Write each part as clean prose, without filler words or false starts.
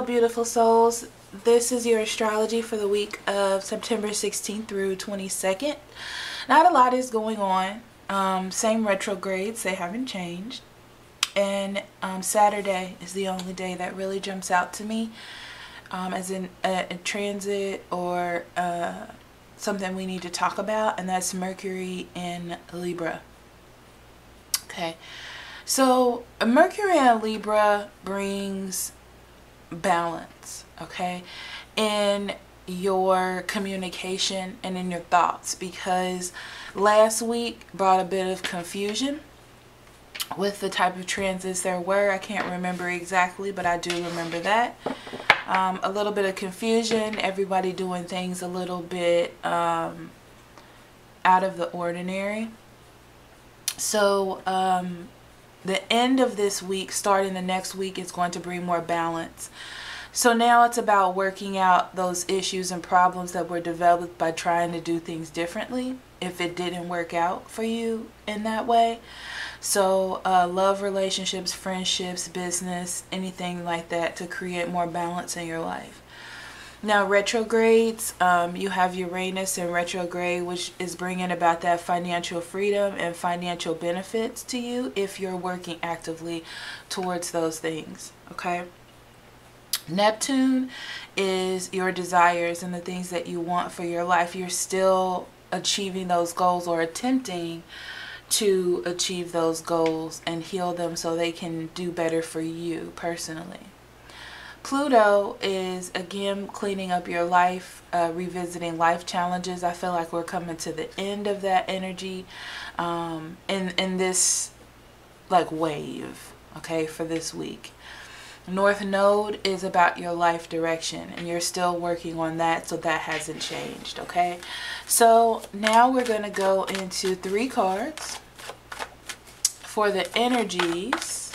beautiful souls. This is your astrology for the week of September 16th through 22nd. Not a lot is going on. Same retrogrades, they haven't changed. And Saturday is the only day that really jumps out to me as in a transit or something we need to talk about, and that's Mercury in Libra. Okay, so Mercury in Libra brings balance, okay, in your communication and in your thoughts, because last week brought a bit of confusion with the type of transits there were. I can't remember exactly, but I do remember that. A little bit of confusion, everybody doing things a little bit out of the ordinary. So the end of this week, starting the next week, is going to bring more balance. So now it's about working out those issues and problems that were developed by trying to do things differently if it didn't work out for you in that way. So love, relationships, friendships, business, anything like that, to create more balance in your life. Now retrogrades, you have Uranus in retrograde, which is bringing about that financial freedom and financial benefits to you if you're working actively towards those things, okay? Neptune is your desires and the things that you want for your life. You're still achieving those goals or attempting to achieve those goals and heal them so they can do better for you personally. Pluto is again cleaning up your life, revisiting life challenges. I feel like we're coming to the end of that energy in this like wave, okay, for this week. North Node is about your life direction, and you're still working on that, so that hasn't changed, okay? So now we're going to go into 3 cards for the energies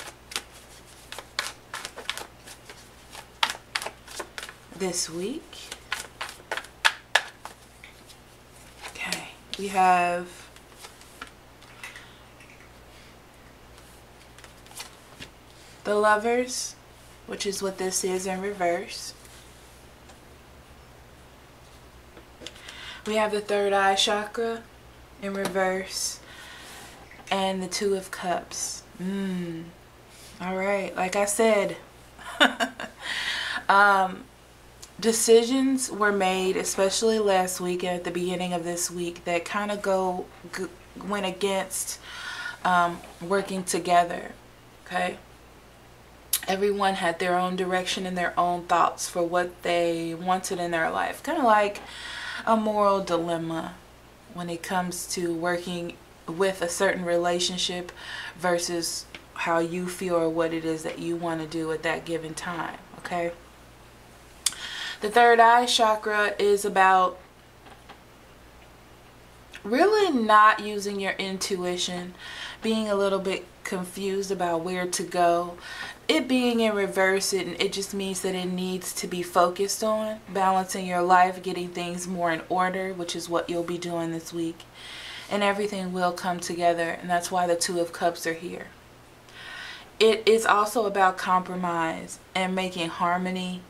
this week. Okay, we have the Lovers, which is what this is in reverse. We have the third eye chakra in reverse, and the Two of Cups. All right, like I said, decisions were made, especially last week and at the beginning of this week, that kind of went against working together, okay? Everyone had their own direction and their own thoughts for what they wanted in their life. Kind of like a moral dilemma when it comes to working with a certain relationship versus how you feel or what it is that you want to do at that given time, okay? The third eye chakra is about really not using your intuition, being a little bit confused about where to go. It being in reverse, it just means that it needs to be focused on balancing your life, getting things more in order, which is what you'll be doing this week. And everything will come together, and that's why the Two of Cups are here. It is also about compromise and making harmony,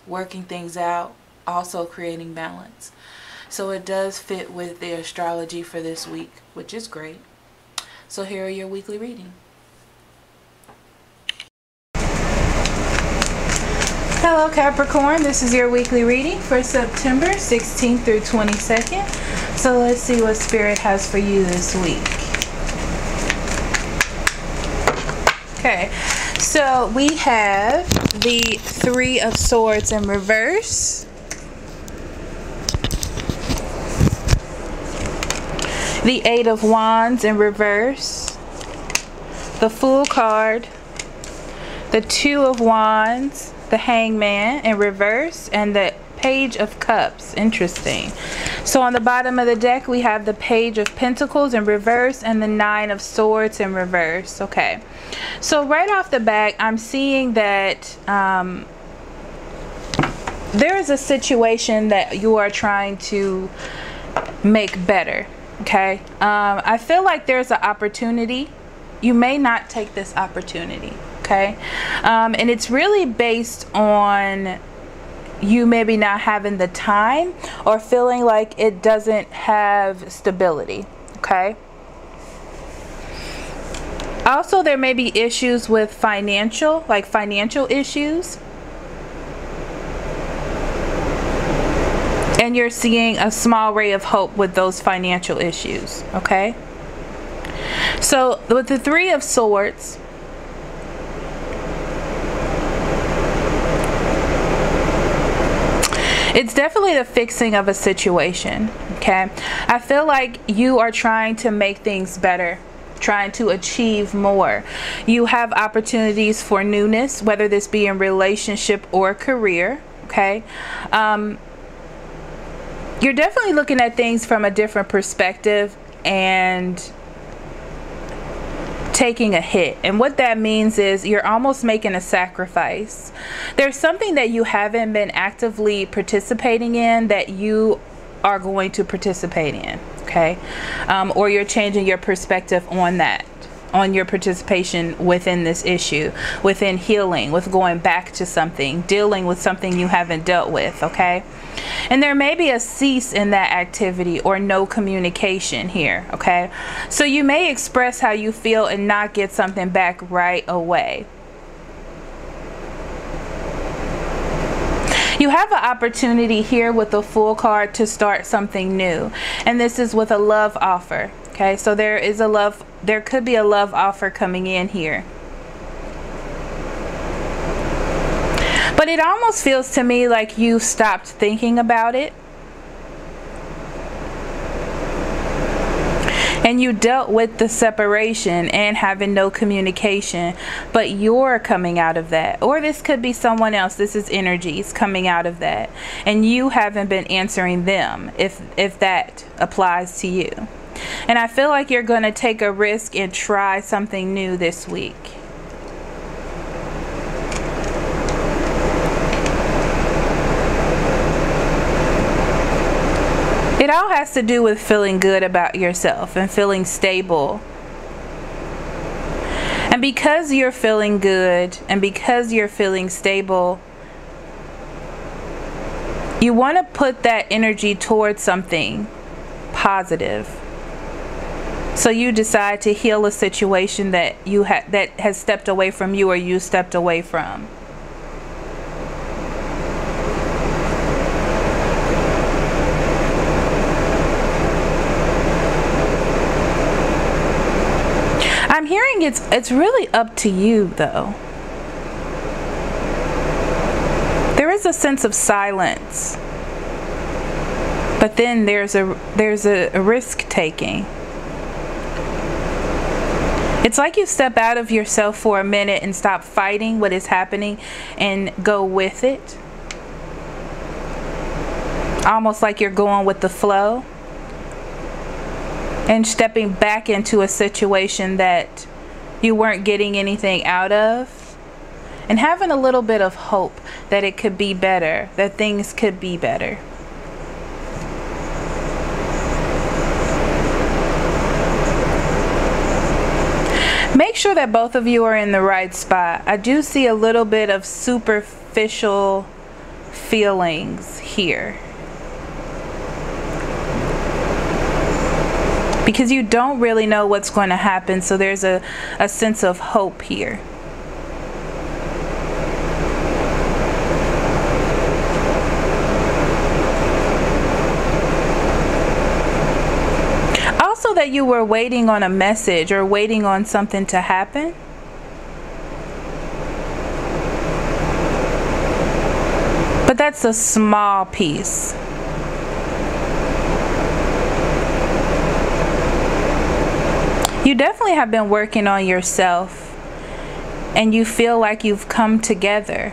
working things out, also creating balance. So it does fit with the astrology for this week, which is great. So here are your weekly reading. Hello Capricorn, this is your weekly reading for September 16th through 22nd. So let's see what Spirit has for you this week. Okay, so we have the Three of Swords in reverse, the Eight of Wands in reverse, the Fool card, the Two of Wands, the Hangman in reverse, and the Page of Cups. Interesting. So on the bottom of the deck we have the Page of Pentacles in reverse and the Nine of Swords in reverse. Okay, so right off the bat I'm seeing that there is a situation that you are trying to make better. Okay, I feel like there's an opportunity. You may not take this opportunity. okay? And it's really based on you maybe not having the time or feeling like it doesn't have stability, okay? Also, there may be issues with financial issues. And you're seeing a small ray of hope with those financial issues, okay? So with the Three of Swords, it's definitely the fixing of a situation, okay? I feel like you are trying to make things better, trying to achieve more. You have opportunities for newness, whether this be in relationship or career, okay? You're definitely looking at things from a different perspective and taking a hit. And what that means is you're almost making a sacrifice. There's something that you haven't been actively participating in that you are going to participate in, okay? Or you're changing your perspective on that, on your participation within this issue, within healing, with going back to something, dealing with something you haven't dealt with, okay? And there may be a cease in that activity or no communication here, okay? So you may express how you feel and not get something back right away. You have an opportunity here with the Fool card to start something new. And this is with a love offer, okay? So there could be a love offer coming in here. But it almost feels to me like you stopped thinking about it. And you dealt with the separation and having no communication. But you're coming out of that. Or this could be someone else. This is energies coming out of that. And you haven't been answering them, if that applies to you. And I feel like you're going to take a risk and try something new this week. It all has to do with feeling good about yourself and feeling stable. And because you're feeling good and because you're feeling stable, you want to put that energy towards something positive. So you decide to heal a situation that that has stepped away from you or you stepped away from. I'm hearing it's really up to you though. There is a sense of silence. But then there's a risk taking. It's like you step out of yourself for a minute and stop fighting what is happening and go with it. Almost like you're going with the flow. And stepping back into a situation that you weren't getting anything out of. And having a little bit of hope that it could be better, that things could be better. Make sure that both of you are in the right spot. I do see a little bit of superficial feelings here. Because you don't really know what's going to happen, so there's a sense of hope here. Also that you were waiting on a message or waiting on something to happen. But that's a small piece. You definitely have been working on yourself and you feel like you've come together.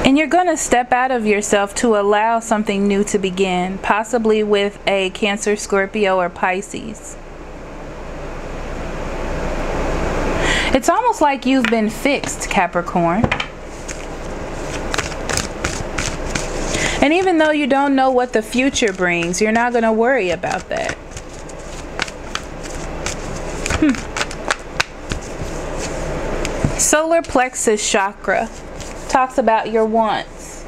And you're going to step out of yourself to allow something new to begin, possibly with a Cancer, Scorpio, or Pisces. It's almost like you've been fixed, Capricorn. And even though you don't know what the future brings, you're not going to worry about that. Solar plexus chakra talks about your wants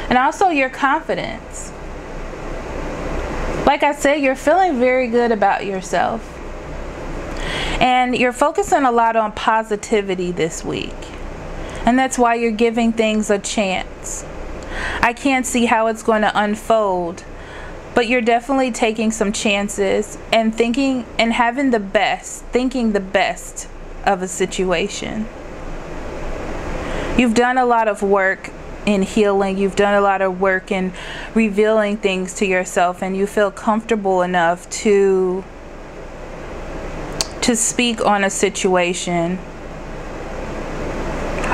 and also your confidence. Like I said, you're feeling very good about yourself. And you're focusing a lot on positivity this week. And that's why you're giving things a chance. I can't see how it's going to unfold, but you're definitely taking some chances and thinking and having the best, thinking the best of a situation. You've done a lot of work in healing. You've done a lot of work in revealing things to yourself, and you feel comfortable enough to speak on a situation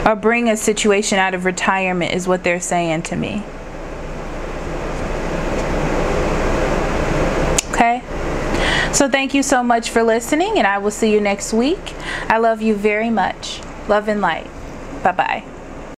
or bring a situation out of retirement is what they're saying to me. Okay? So thank you so much for listening, and I will see you next week. I love you very much. Love and light. Bye-bye.